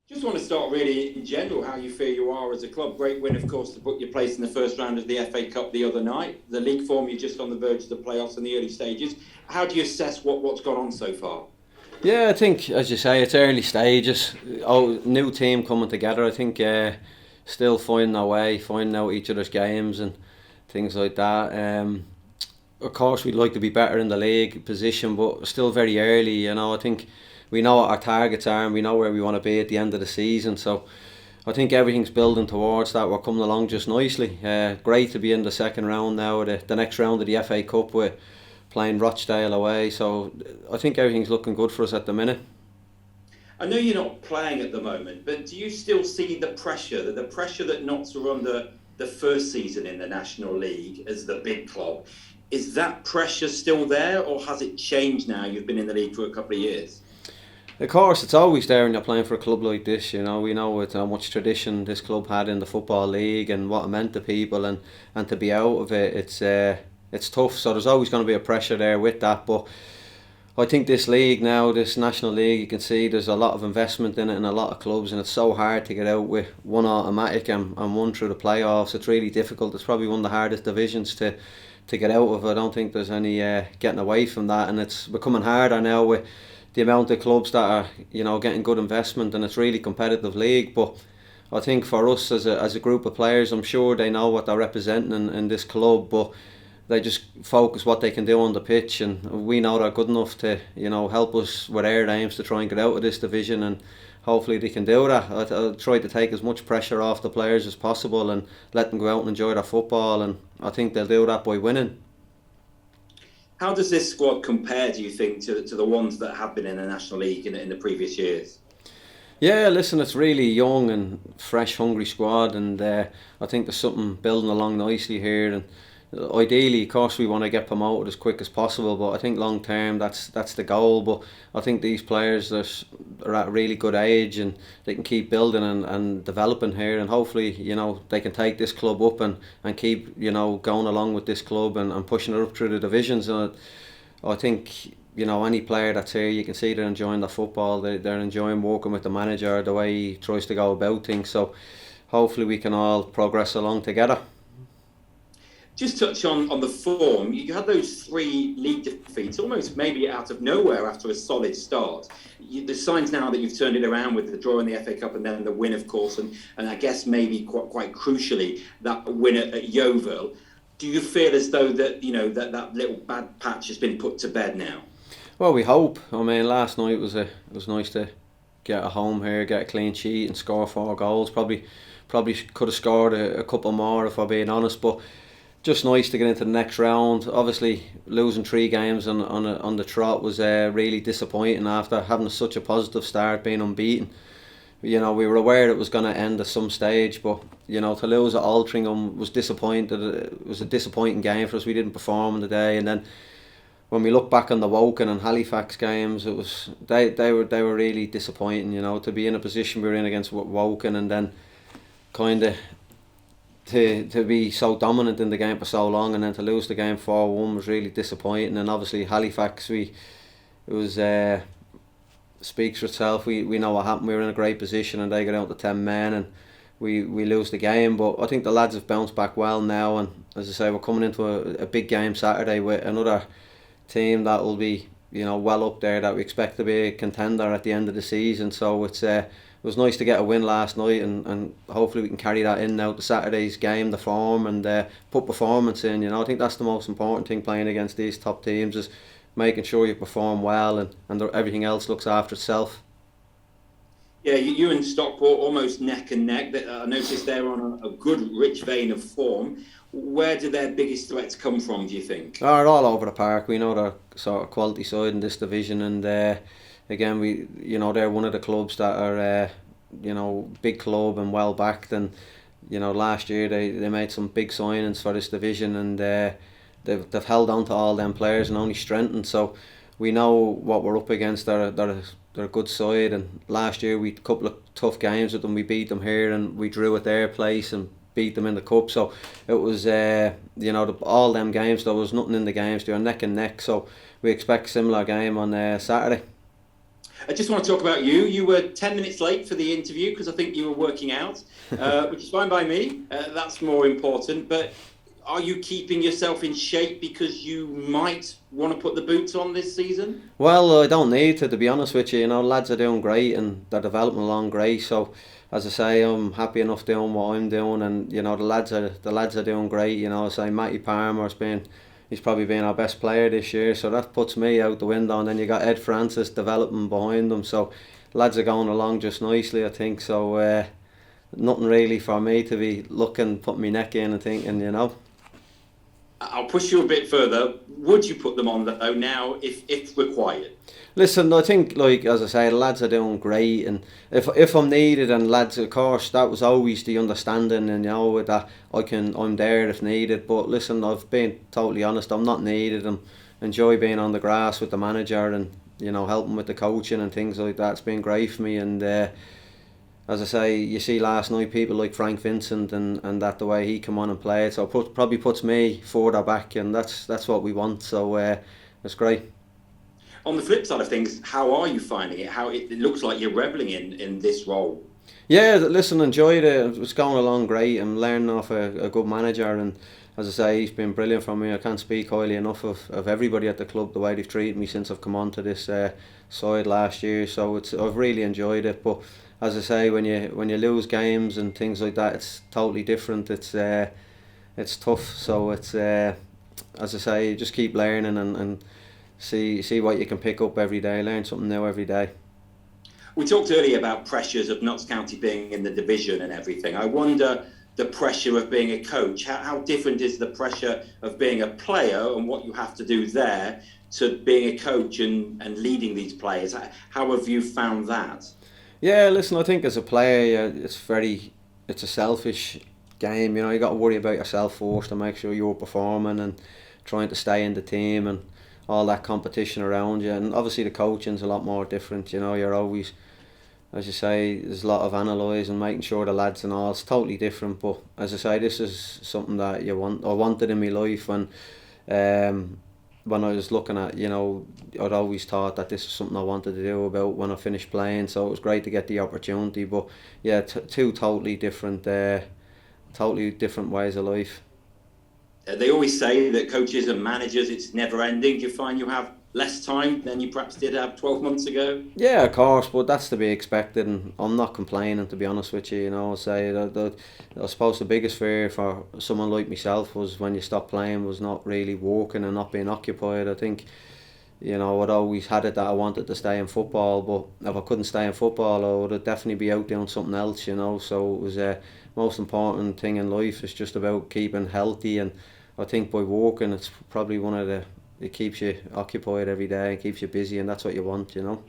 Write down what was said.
Just want to start really in general how you feel you are as a club. Great win, of course, to put your place in the first round of the FA Cup the other night. The league form, you're just on the verge of the playoffs in the early stages. How do you assess what's gone on so far? Yeah, I think, as you say, it's early stages. Oh, new team coming together. I think still finding our way, finding out each other's games and things like that. Of course, we'd like to be better in the league position, but still very early. I think we know what our targets are and we know where we want to be at the end of the season. So I think everything's building towards that. We're coming along just nicely. Great to be in the second round now, the next round of the FA Cup with playing Rochdale away. So I think everything's looking good for us at the minute. I know you're not playing at the moment, but do you still see the pressure that Notts were under the first season in the National League as the big club? Is that pressure still there, or has it changed now you've been in the league for a couple of years? Of course, it's always there when you're playing for a club like this. We know how much tradition this club had in the football league and what it meant to people, and to be out of it, it's tough. So there's always going to be a pressure there with that. But I think this league now, this National League, you can see there's a lot of investment in it and a lot of clubs, and it's so hard to get out with one automatic and one through the playoffs. It's really difficult. It's probably one of the hardest divisions to get out of. I don't think there's any getting away from that, and it's becoming harder now with the amount of clubs that are getting good investment, and it's really competitive league. But I think for us as a group of players, I'm sure they know what they're representing in this club, but they just focus what they can do on the pitch, and we know they're good enough to help us with our aims to try and get out of this division, and hopefully they can do that. I'll try to take as much pressure off the players as possible and let them go out and enjoy their football, and I think they'll do that by winning. How does this squad compare, do you think, to the ones that have been in the National League in the previous years? Yeah, listen, it's really young and fresh, hungry squad, and I think there's something building along nicely here. And ideally, of course, we want to get promoted as quick as possible, but I think long term that's the goal. But I think these players are at a really good age, and they can keep building and developing here, and hopefully they can take this club up and keep going along with this club and pushing it up through the divisions. And I think any player that's here, you can see they're enjoying the football. They're enjoying working with the manager, the way he tries to go about things. So hopefully we can all progress along together. Just touch on the form. You had those three league defeats, almost maybe out of nowhere after a solid start. The signs now that you've turned it around with the draw in the FA Cup and then the win, of course, and I guess maybe quite crucially that win at Yeovil. Do you feel as though that that little bad patch has been put to bed now? Well, we hope. I mean, last night it was nice to get a home here, get a clean sheet, and score 4 goals. Probably could have scored a couple more if I'm being honest, but just nice to get into the next round. Obviously, losing 3 games on the trot was really disappointing after having such a positive start, being unbeaten. We were aware it was going to end at some stage, but to lose at Altrincham was disappointed. It was a disappointing game for us. We didn't perform on the day, and then when we look back on the Woking and Halifax games, it was they were really disappointing. To be in a position we were in against Woking, and then kind of to be so dominant in the game for so long, and then to lose the game 4-1 was really disappointing. And obviously Halifax, it was speaks for itself. We know what happened. We were in a great position, and they got out to 10 men, and we lose the game. But I think the lads have bounced back well now, and as I say, we're coming into a big game Saturday with another team that will be well up there, that we expect to be a contender at the end of the season. So it was nice to get a win last night, and hopefully we can carry that in now to Saturday's game, the form, and put performance in. I think that's the most important thing playing against these top teams, is making sure you perform well, and everything else looks after itself. Yeah, you and Stockport almost neck and neck. I noticed they're on a good, rich vein of form. Where do their biggest threats come from, do you think? They're all over the park. We know they're sort of quality side in this division, and again, they're one of the clubs that are big club and well backed. And last year they made some big signings for this division, and they've held on to all them players and only strengthened. So we know what we're up against. They're a good side, and last year we had a couple of tough games with them. We beat them here, and we drew at their place and beat them in the cup. So it was all them games, there was nothing in the games, they were neck and neck. So we expect a similar game on Saturday. I just want to talk about you. You were 10 minutes late for the interview because I think you were working out, which is fine by me. That's more important. But are you keeping yourself in shape because you might want to put the boots on this season? Well, I don't need to be honest with you. You know, lads are doing great and they're developing along great. So, as I say, I'm happy enough doing what I'm doing, and you know, the lads are doing great. You know, say Matty Palmer's he's probably been our best player this year, so that puts me out the window. And then you got Ed Francis developing behind them, so lads are going along just nicely, I think. So nothing really for me to be looking, putting my neck in and thinking, you know. I'll push you a bit further. Would you put them on though now if required? Listen, I think, like as I say, the lads are doing great, and if I'm needed, and lads, of course, that was always the understanding, and you know that I'm there if needed. But listen, I've been totally honest. I'm not needed. I enjoy being on the grass with the manager, and you know, helping with the coaching and things like that. It's been great for me, and as I say, you see last night people like Frank Vincent and that the way he come on and played, so probably puts me further back, and that's what we want. So it's great. On the flip side of things, how are you finding it? How it looks like you're reveling in this role. Yeah, listen, enjoyed it. It's going along great. I'm learning off a good manager, and as I say, he's been brilliant for me. I can't speak highly enough of everybody at the club, the way they've treated me since I've come on to this side last year. So I've really enjoyed it. But as I say, when you lose games and things like that, it's totally different. It's tough. So it's as I say, you just keep learning and see what you can pick up every day. Learn something new every day. We talked earlier about pressures of Notts County being in the division and everything. I wonder the pressure of being a coach. How different is the pressure of being a player and what you have to do there to being a coach and leading these players? How have you found that? Yeah, listen, I think as a player, it's a selfish game. You know, you got to worry about yourself first to make sure you're performing and trying to stay in the team and all that competition around you. And obviously the coaching's a lot more different. You know, you're always, as you say, there's a lot of analysing, making sure the lads and all. It's totally different. But as I say, this is something that I wanted in my life when I was looking at, you know, I'd always thought that this was something I wanted to do about when I finished playing. So it was great to get the opportunity. But yeah, two totally different ways of life. They always say that coaches and managers, it's never ending. Do you find you have less time than you perhaps did have 12 months ago? Yeah, of course, but that's to be expected, and I'm not complaining, to be honest with you. You know, I suppose the biggest fear for someone like myself was when you stop playing was not really working and not being occupied. I think, you know, I'd always had it that I wanted to stay in football, but if I couldn't stay in football, I would definitely be out doing something else, you know. So it was most important thing in life is just about keeping healthy, and I think by walking it's probably it keeps you occupied every day and keeps you busy, and that's what you want, you know.